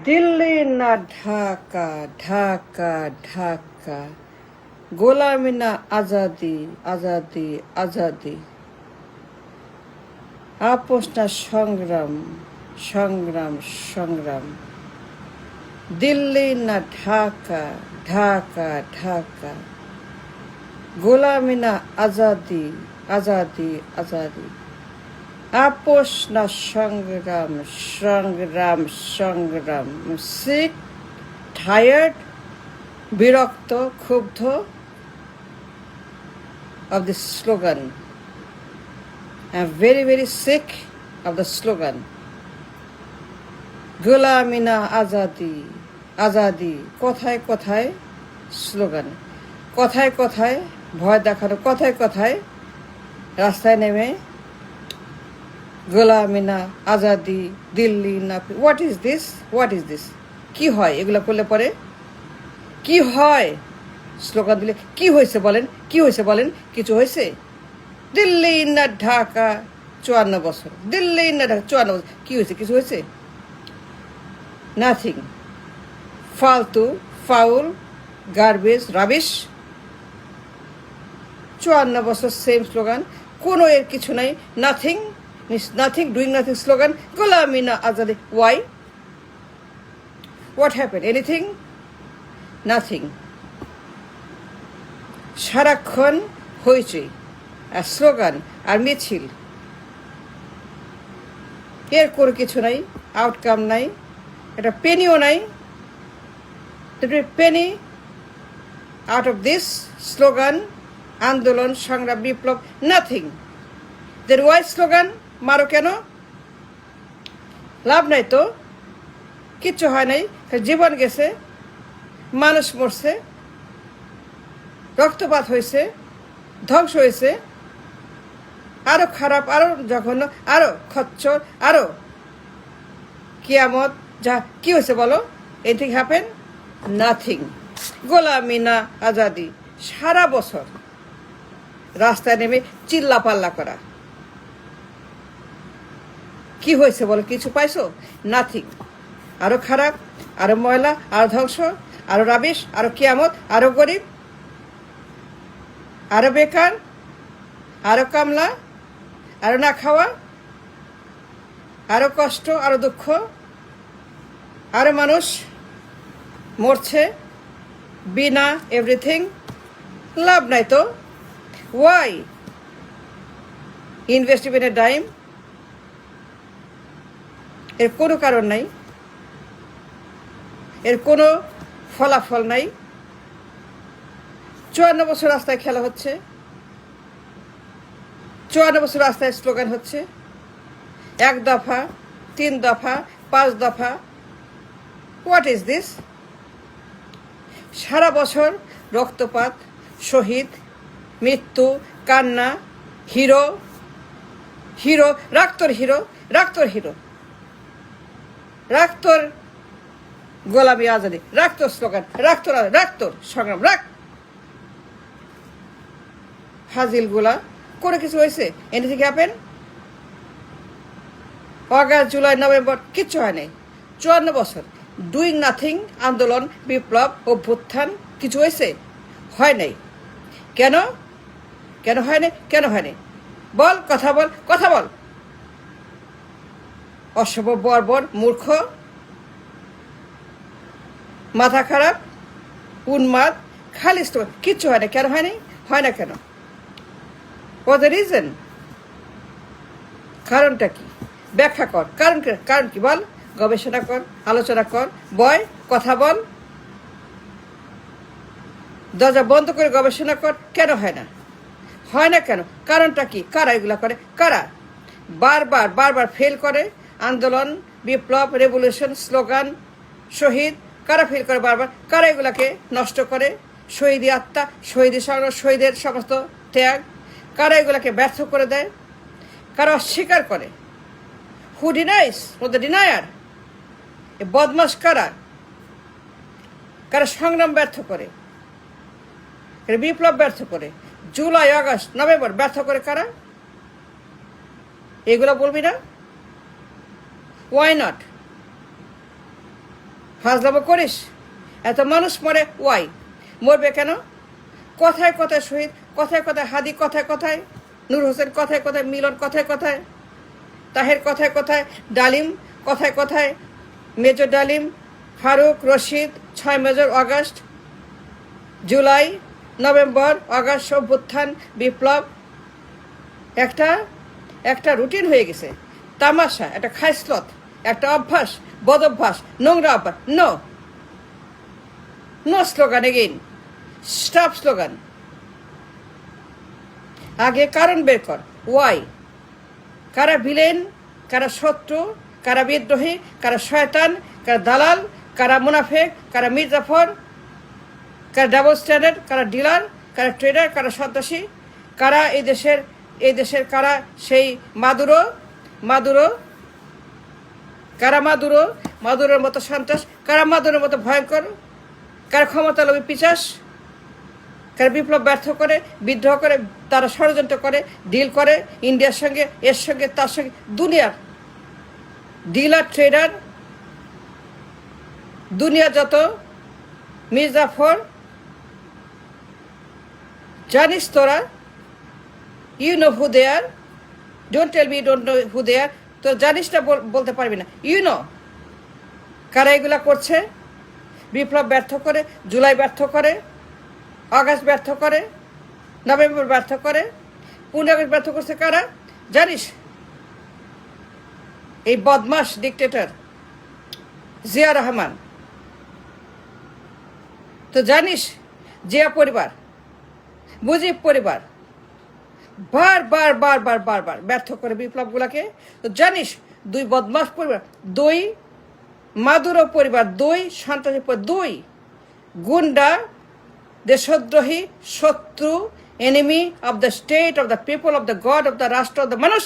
দিল্লি না ঢাকা, ঢাকা ঢাকা, গোলামি না আজাদি, আজাদি আজাদি, আপোষ না সংগ্রাম, সংগ্রাম সংগ্রাম, দিল্লি না ঢাকা, ঢাকা ঢাকা, গোলামি না আজাদি, আজাদি আজাদি, আপোষ না সংগ্রাম, সংগ্রাম সংগ্রাম। সিক, টায়ার্ড, বিরক্ত, ক্ষুব্ধ of the slogan. I'm very, very sick of the slogan. গোলামি না আজাদি, আজাদি, কোথায় কোথায় স্লোগান, কোথায় কোথায় ভয় দেখানো, কোথায় কোথায় রাস্তায় নেমে গোলামি না আজাদি, দিল্লি না। What is this, what is this? কি হয় এগুলো করলে পরে? কি হয় স্লোগান দিলে? কি হয়েছে বলেন, কি হয়েছে বলেন? কিছু হয়েছে? দিল্লি না ঢাকা 54 বছর, দিল্লি না ঢাকা 54 বছর, কি হয়েছে? কিছু হয়েছে? নাথিং। ফালতু, ফাউল, গার্বেজ, রাবিশ। 54 বছর সেম স্লোগান, কোনো এর কিছু নাই। Nothing, nothing, doing nothing slogan, গোলামি না আজাদি। Why? What happen? Anything? Nothing. সারাক্ষণ হইচই আর স্লোগান আর মিছিল, এর কোনো কিছু নাই, আউটকাম নাই, একটা পেনিও নাই। Penney out of this slogan, আন্দোলন, সংগ্রাম, বিপ্লব, নাথিং। দের ওয়াই স্লোগান? মারো কেন? লাভ নাই তো, কিচ্ছু হয় নাই, জীবন গেছে, মানুষ মরছে, রক্তপাত হয়েছে, ধ্বংস হয়েছে, আরো খারাপ, আরো জঘন্য, আরো খচ্চর, আরো কিয়ামত। যা কি হয়েছে বলো? Anything happen? নাথিং। গোলামি না আজাদি, সারা বছর রাস্তায় নেমে চিল্লা পাল্লা করা। কি হয়েছে বলো? কিছু পাইছো? নাথিং। আরো খারাপ, আরো ময়লা, আরো ধ্বংস, আরো রাবিশ, আরো কিয়ামত, আরো গরিব, আরো বেকার, আরো কামলা, আরো না খাওয়া, আরো কষ্ট, আরো দুঃখ, আরো মানুষ মরছে বিনা এভরিথিং। লাভ নাই তো। Why invest in a dime? এর কোনো কারণ নাই, এর কোনো ফলাফল নাই। 54 বছর রাস্তায় খেলা হচ্ছে, 54 বছর রাস্তায় স্লোগান হচ্ছে, 1 দফা, 3 দফা, 5 দফা। What is this? সারা বছর রক্তপাত, শহীদ, মৃত্যু, কান্না, হিরো, হিরো, রাক্তর হিরো, রাক্তর হিরো, রাক্তর গোলামি আজাদি, রাক্তর স্লোগান, রাক্তর, রাক্তর সংগ্রাম, রাক। হাজিল গুলা কোনো কিছু হয়েছে? Anything happen? August, July, November কিচ্ছু হয় নাই। 54 বছর ডুইং নাথিং, আন্দোলন, বিপ্লব, অভ্যুত্থান, কিছু হয়েছে? হয় নাই। কেন? কেন হয় নাই? কেন হয় নাই? বল, কথা বল, কথা বল। অসভ্য, বর্বর, মূর্খ, মাথা খারাপ, উন্মাদ, খালি স্লোগান, কিচ্ছু হয় না। কেন হয় নাই? হয় না কেন? What the reason? কারণটা কি? ব্যাখ্যা কর। কারণ, কারণ কি বল? গবেষণা কর, আলোচনা কর, বয়, কথা বল, দরজা বন্ধ করে গবেষণা কর। কেন হয় না? হয় না কেন? কারণটা কি? কারা এগুলা করে? কারা বারবার বারবার ফেল করে? আন্দোলন, বিপ্লব, রেভলিউশন, স্লোগান, শহীদ, কারা ফেল করে বারবার? কারা এগুলাকে নষ্ট করে? শহীদি আত্মা, শহীদি সংগ্রাম, শহীদের সমস্ত ত্যাগ, কারা এগুলাকে ব্যর্থ করে দেয়? কারা অস্বীকার করে? হু ডিনাইস? দ্য ডিনায়ার? এ বদমাস কারা? কারা সংগ্রাম ব্যর্থ করে, বিপ্লব ব্যর্থ করে, জুলাই, আগস্ট, নভেম্বর ব্যর্থ করে? কারা? এগুলো বলবি না? Why not? ফাজলামো করিস, এত মানুষ মরে, ওয়াই মরবে কেন? কথায় কথায় শহীদ, কথায় কথায় হাদি, কথায় কথায় নূর হোসেন, কথায় কথায় মিলন, কথায় কথায় তাহের, কথায় কথায় ডালিম, কথায় কথায় major Dalim, Farooq, Rashid, 6 major, August, July, November, August, অভ্যুত্থান, বিপ্লব একটা রুটিন হয়ে গেছে, তামাশা, একটা খাইসলত, একটা অভ্যাস, বদ অভ্যাস, নোংরা অভ্যাস। No no slogan again, stop slogan. আগে কারণ বের কর, ওয়াই, কারা ভিলেন, কারা শত্রু, কারা বিদ্রোহী, কারা শয়তান, কারা দালাল, কারা মুনাফেক, কারা মির্জাফর, কারা ডাবল স্ট্যান্ডার্ড, কারা ডিলার, কারা ট্রেডার, কারা সন্ত্রাসী, কারা এই দেশের কারা সেই মাদুরো, কারা মাদুরোর মতো সন্ত্রাস, কারা মাদুরের মতো ভয়ঙ্কর, কারা ক্ষমতা লোভী পিশাচ, কারা বিপ্লব ব্যর্থ করে, বিদ্রোহ করে, তারা ষড়যন্ত্র করে, ডিল করে ইন্ডিয়ার সঙ্গে, এর সঙ্গে, তার সঙ্গে, দুনিয়ার ডিলার, ট্রেডার, দুনিয়া যত মির্জাফর, জানিস তোরা, you know who they are, don't tell me don't know who they are, তো জানিস না, বলতে পারবি না, ইউ নো কারা এগুলা করছে। বিপ্লব ব্যর্থ করে, জুলাই ব্যর্থ করে, আগস্ট ব্যর্থ করে, নভেম্বর ব্যর্থ করে, 15 আগস্ট ব্যর্থ করছে কারা জানিস? এই বদমাস ডিক্টেটর জিয়া রহমান। তো জানিস জিয়া পরিবার, মুজিব পরিবার বারবার ব্যর্থ করে বিপ্লবগুলাকে। তো জানিস 2 বদমাস পরিবার, 2 মাদুরো পরিবার, 2 সন্ত্রাসী পরিবার, 2 গুন্ডা, দেশদ্রোহী, শত্রু, enemy of the state, of the people, of the God, of the রাষ্ট্র, অব দ্য মানুষ।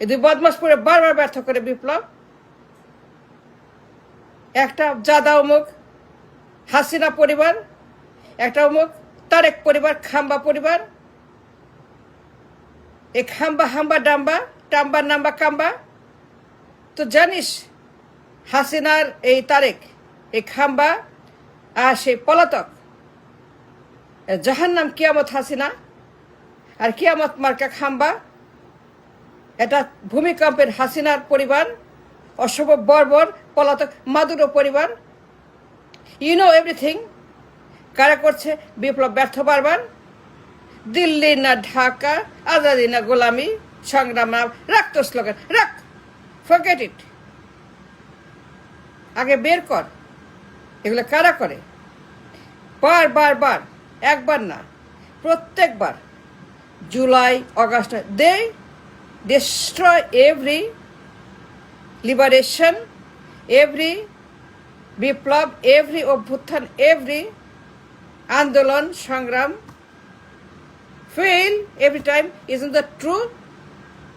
এই 2 বদমাস পরিবার বারবার ব্যর্থ করে বিপ্লব। একটা জাদা অমুক হাসিনা পরিবার, একটা অমুক তারেক পরিবার, খাম্বা পরিবার। এই খাম্বা হাম্বা ডাম্বা, টাম্বা নাম্বা কাম্বা। তো জানিস হাসিনার এই তারেক, এই খাম্বা আর সেই পলাতক, জাহান্নাম কিয়ামত হাসিনা আর কিয়ামত মার্কা খাম্বা। এটা ভূমিকম্পের হাসিনার পরিবার, অশুভ বর্বর পলাতক মাদুরো পরিবার। You know everything. কারা করছে বিপ্লব ব্যর্থ বারবার? দিল্লি না ঢাকা, আজাদি না গোলামি, সংগ্রাম না রাখ, তো স্লোগান রাখ, ফরগেট ইট। আগে বের কর এগুলো কারা করে। বার, একবার না, প্রত্যেকবার জুলাই, অগাস্ট, দে destroy every liberation, every বিপ্লব, every অভ্যুত্থান, every আন্দোলন সংগ্রাম, fail every time. Isn't that true?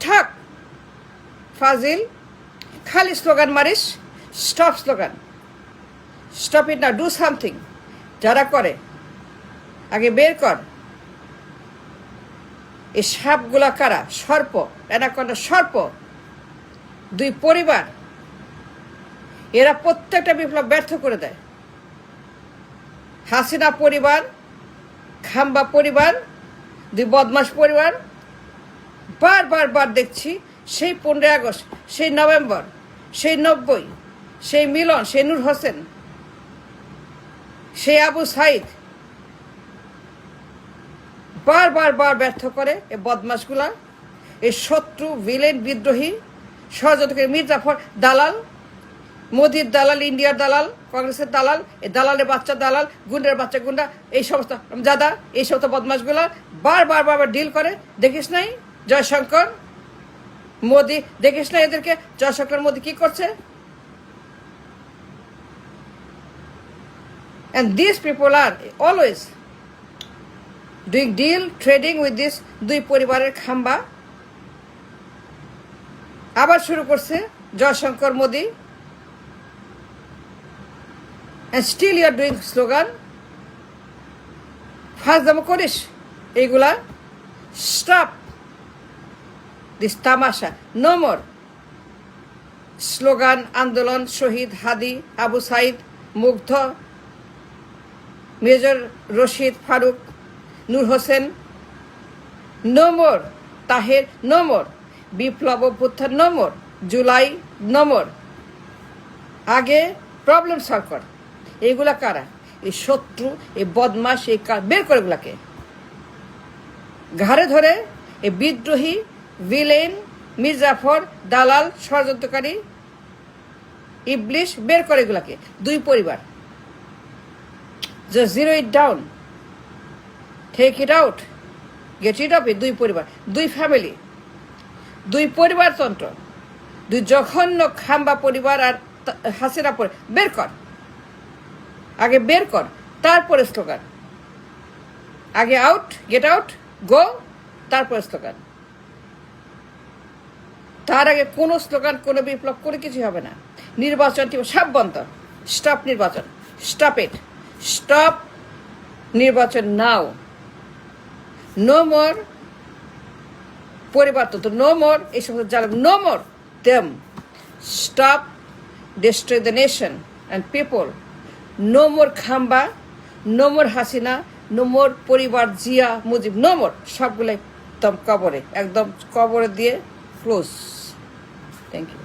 ঠাক ফাজিল, খালি স্লোগান মারিস। স্টপ স্লোগান, স্টপ ইট না, ডু সামথিং। যারা করে আগে বের কর এই সাপগুলা কারা। সর্প, অ্যানাকন্ডা সর্প, 2 পরিবার, এরা প্রত্যেকটা বিপ্লব ব্যর্থ করে দেয়। হাসিনা পরিবার, খাম্বা পরিবার, 2 বদমাস পরিবার। বার দেখছি সেই 15 আগস্ট, সেই নভেম্বর, সেই 90, সেই মিলন, সেই নূর হোসেন, সেই আবু সাইদ। বার ব্যর্থ করে এই বদমাসগুলা, এই শত্রু, ভিলেন, বিদ্রোহী, ষড়যন্ত্রকারী, মির্জাফর, দালাল, মোদির দালাল, ইন্ডিয়ার দালাল, কংগ্রেসের দালাল, এই দালালের বাচ্চা দালাল, গুন্ডের বাচ্চা গুন্ডা, এই সমস্ত জাদা, এই সমস্ত বদমাসগুলা বার ডিল করে। দেখিস নাই জয়শঙ্কর মোদি, দেখিস না এদেরকে? জয়শঙ্কর মোদি কি করছে? And these people are always doing deal, trading with this 2 পরিবারের খাম্বা। আবার শুরু করছে Jaishankar Modi. And still you are doing slogan. ফাজলামো করিস এইগুলা। স্টপ দিস তামাশা, নো মোর। স্লোগান, আন্দোলন, শহীদ Hadi, Abu Sayeed, Mugdho, major Rashid Farooq, Noor Hossain, no more, Taher no more, বিপ্লব অভ্যুত্থান no more, July no more. আগে প্রবলেম সলভ কর। এইগুলা কারা? এই শত্রু, এই বদমাস, এই বের করে এগুলাকে ঘাড়ে ধরে। এই বিদ্রোহী, ভিলেন, মির্জাফর, দালাল, ষড়যন্ত্রকারী, ইবলিশ, বের করে এগুলাকে। দুই পরিবার, just zero it down, take it out, get it off it. দুই পরিবার, দুই ফ্যামিলি, দুই পরিবারতন্ত্র, দুই জঘন্য খাম্বা পরিবার আর হাসিনা বের কর। আগে বের কর, তারপরে স্লোগান। আগে আউট, গেট আউট, গো, তারপরে স্লোগান। তার আগে কোনো স্লোগান, কোনো বিপ্লব, কোনো কিছু হবে না। নির্বাচন সব বন্ধ। স্টপ নির্বাচন, স্টপ ইট, স্টপ নির্বাচন নাও। নো মোর পরিবর্তন, নো মোর এই সমস্ত জাল, no more them. Stop destroy the nation and people. No more খাম্বা, no more Hasina, no more পরিবার, জিয়া, মুজিব, no more। সবগুলো একদম কবরে, একদম কবরে দিয়ে ক্লোজ। Thank you.